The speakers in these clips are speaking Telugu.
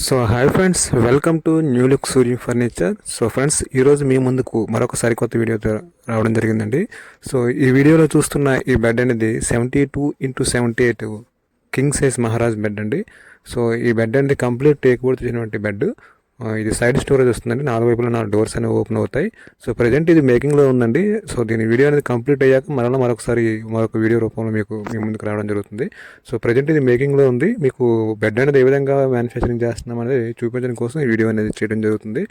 So hi friends, welcome to new look Surya furniture. So friends, ఈరోజు మీ ముందుకు మరొకసారి కొత్త వీడియోతో రావడం జరిగిందండి. సో ఈ వీడియోలో చూస్తున్న ఈ బెడ్ అనేది 72x78 king size Maharaj bed అండి. సో ఈ బెడ్ అనేది కంప్లీట్ టేక్ వుడ్ చేసినటువంటి బెడ్. ఇది సైడ్ స్టోరేజ్ వస్తుందండి. 4 వైపులా 4 డోర్స్ అనేవి ఓపెన్ అవుతాయి. సో ప్రజెంట్ ఇది మేకింగ్లో ఉందండి. సో దీని వీడియో అనేది కంప్లీట్ అయ్యాక మరొకసారి మరొక వీడియో రూపంలో మీకు మీ ముందుకు రావడం జరుగుతుంది. సో ప్రజెంట్ ఇది మేకింగ్లో ఉంది. మీకు బెడ్ అనేది ఏ విధంగా మ్యానుఫ్యాక్చరింగ్ చేస్తున్నాం అనేది చూపించడం కోసం ఈ వీడియో అనేది చేయడం జరుగుతుంది.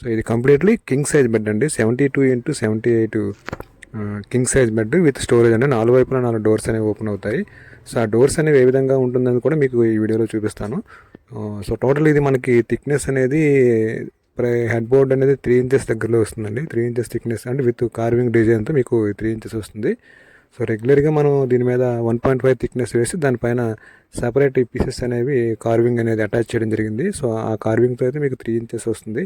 సో ఇది కంప్లీట్లీ కింగ్ సైజ్ బెడ్ అండి. 72x78 king size bed with storage అండి. 4 వైపులా 4 డోర్స్ అనేవి ఓపెన్ అవుతాయి. సో ఆ డోర్స్ అనేవి ఏ విధంగా ఉంటుందని కూడా మీకు ఈ వీడియోలో చూపిస్తాను. సో టోటల్ ఇది మనకి థిక్నెస్ అనేది హెడ్ బోర్డ్ అనేది 3 ఇంచెస్ దగ్గరలో వస్తుందండి. 3 inches thickness and with carving డిజైన్తో మీకు 3 ఇంచెస్ వస్తుంది. సో రెగ్యులర్గా మనం దీని మీద 1.5 థిక్నెస్ వేసి దానిపైన సపరేట్ పీసెస్ అనేవి కార్వింగ్ అనేది అటాచ్ చేయడం జరిగింది. సో ఆ కార్వింగ్తో అయితే మీకు 3 ఇంచెస్ వస్తుంది.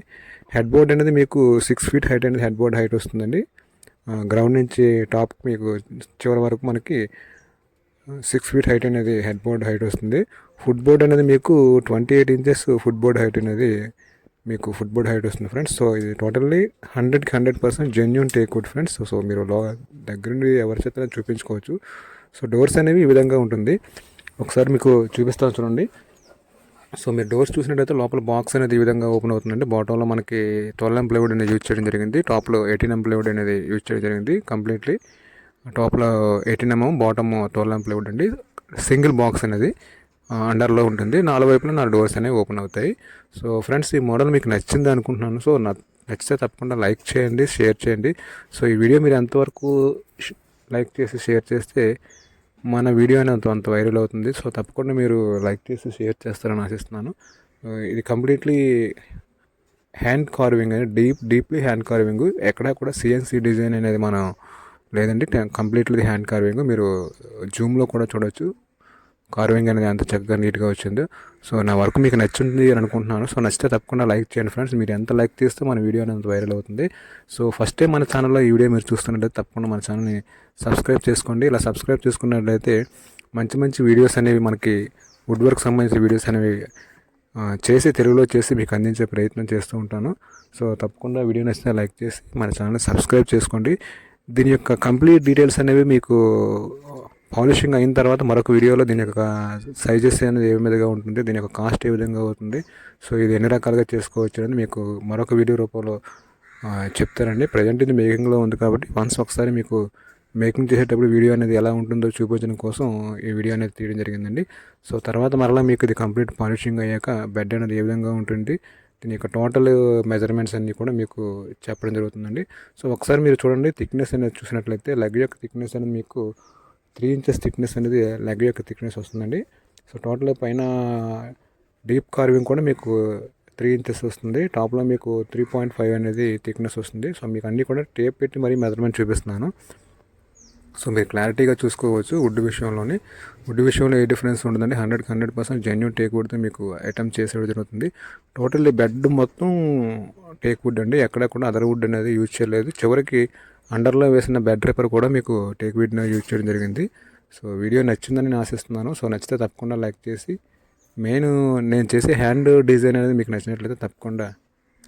హెడ్ బోర్డ్ అనేది మీకు 6 ఫీట్ హైట్ అనేది హెడ్ బోర్డ్ హైట్ వస్తుందండి. గ్రౌండ్ నుంచి టాప్ మీకు చివరి వరకు మనకి 6 ఫీట్ హైట్ అనేది హెడ్ బోర్డ్ హైట్ వస్తుంది. ఫుట్ బోర్డ్ అనేది మీకు 28 ఇంచెస్ ఫుట్ బోర్డ్ హైట్ అనేది మీకు ఫుట్ బోర్డ్ హైట్ వస్తుంది ఫ్రెండ్స్. సో ఇది totally 100% genuine teak wood friends. So మీరు దగ్గర నుండి ఎవరి చేత చూపించుకోవచ్చు. సో డోర్స్ అనేవి ఈ విధంగా ఉంటుంది. ఒకసారి మీకు చూపిస్తాను చూడండి. సో మీరు డోర్స్ చూసినట్టయితే లోపల బాక్స్ అనేది ఈ విధంగా ఓపెన్ అవుతుందండి. బాటంలో మనకి 12mm ప్లైవుడ్ అనేది యూజ్ చేయడం జరిగింది. టాప్లో 18mm ప్లైవుడ్ అనేది యూజ్ చేయడం జరిగింది. కంప్లీట్లీ టాప్లో 18mm, బాటమ్ 12mm ప్లైవుడ్ అండి. సింగిల్ బాక్స్ అనేది అండర్లో ఉంటుంది. 4 వైపులా 4 డోర్స్ అనేవి ఓపెన్ అవుతాయి. సో ఫ్రెండ్స్, ఈ మోడల్ మీకు నచ్చింది అనుకుంటున్నాను. సో నచ్చితే తప్పకుండా లైక్ చేయండి, షేర్ చేయండి. సో ఈ వీడియో మీరు ఎంతవరకు లైక్ చేసి షేర్ చేస్తే మన వీడియో అనేది అంత వైరల్ అవుతుంది. సో తప్పకుండా మీరు లైక్ చేసి షేర్ చేస్తారని ఆశిస్తున్నాను. ఇది కంప్లీట్లీ హ్యాండ్ కార్వింగ్ అనేది డీప్లీ హ్యాండ్ కార్వింగ్. ఎక్కడా కూడా సిఎన్సి డిజైన్ అనేది మనం లేదండి. Completely hand carving. మీరు జూమ్లో కూడా చూడవచ్చు కార్వింగ్ అనేది అంత చక్కగా నీట్గా వచ్చింది. సో నా వర్క్ మీకు నచ్చింది అని అనుకుంటున్నాను. సో నచ్చితే తప్పకుండా లైక్ చేయండి ఫ్రెండ్స్. మీరు ఎంత లైక్ చేస్తే మన వీడియో అనేది వైరల్ అవుతుంది. సో ఫస్ట్ టైం మన ఛానల్లో ఈ వీడియో మీరు చూస్తున్నట్లయితే తప్పకుండా మన ఛానల్ని సబ్స్క్రైబ్ చేసుకోండి. ఇలా సబ్స్క్రైబ్ చేసుకున్నట్లయితే మంచి మంచి వీడియోస్ అనేవి మనకి వుడ్ వర్క్ సంబంధించిన వీడియోస్ అనేవి తెలుగులో చేసి మీకు అందించే ప్రయత్నం చేస్తూ ఉంటాను. సో తప్పకుండా వీడియో నచ్చితే లైక్ చేసి మన ఛానల్ని సబ్స్క్రైబ్ చేసుకోండి. దీని యొక్క కంప్లీట్ డీటెయిల్స్ అనేవి మీకు పాలిషింగ్ అయిన తర్వాత మరొక వీడియోలో దీని యొక్క సైజెస్ అనేది ఏ విధంగా ఉంటుంది, దీని యొక్క కాస్ట్ ఏ విధంగా అవుతుంది, సో ఇది ఎన్ని రకాలుగా చేసుకోవచ్చు అని మీకు మరొక వీడియో రూపంలో చెప్తారండి. ప్రజెంట్ ఇది మేకింగ్లో ఉంది కాబట్టి ఒకసారి మీకు మేకింగ్ చేసేటప్పుడు వీడియో అనేది ఎలా ఉంటుందో చూపించడం కోసం ఈ వీడియో అనేది తీయడం జరిగిందండి. సో తర్వాత మరలా మీకు ఇది కంప్లీట్ పాలిషింగ్ అయ్యాక బెడ్ అనేది ఏ విధంగా ఉంటుంది, దీని యొక్క టోటల్ మెజర్మెంట్స్ అన్నీ కూడా మీకు చెప్పడం జరుగుతుందండి. సో ఒకసారి మీరు చూడండి. థిక్నెస్ అనేది చూసినట్లయితే లెగ్ యొక్క థిక్నెస్ అనేది మీకు 3 ఇంచెస్ థిక్నెస్ అనేది లెగ్ యొక్క థిక్నెస్ వస్తుందండి. సో టోటల్ పైన డీప్ కార్వింగ్ కూడా మీకు 3 ఇంచెస్ వస్తుంది. టాప్లో మీకు 3.5 అనేది థిక్నెస్ వస్తుంది. సో మీకు అన్నీ కూడా టేప్ పెట్టి మరీ మెజర్మెంట్ చూపిస్తున్నాను. సో మీరు క్లారిటీగా చూసుకోవచ్చు. వుడ్ విషయంలో ఏ డిఫరెన్స్ ఉండదండి. 100% జెన్యూన్ టేక్ వుడ్తో మీకు అటెంప్ట్ చేసేది జరుగుతుంది. టోటల్లీ బెడ్ మొత్తం టేక్ వుడ్ అండి. ఎక్కడ కూడా అదర్ వుడ్ అనేది యూజ్ చేయలేదు. చివరికి అండర్లో వేసిన బెడ్ రేపర్ కూడా మీకు టేక్ వుడ్ యూజ్ చేయడం జరిగింది. సో వీడియో నచ్చిందని నేను ఆశిస్తున్నాను. సో నచ్చితే తప్పకుండా లైక్ చేసి నేను చేసే హ్యాండ్ డిజైన్ అనేది మీకు నచ్చినట్లయితే తప్పకుండా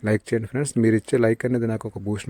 లైక్ చేయండి ఫ్రెండ్స్. మీరు ఇచ్చే లైక్ అనేది నాకు ఒక బూస్ట్.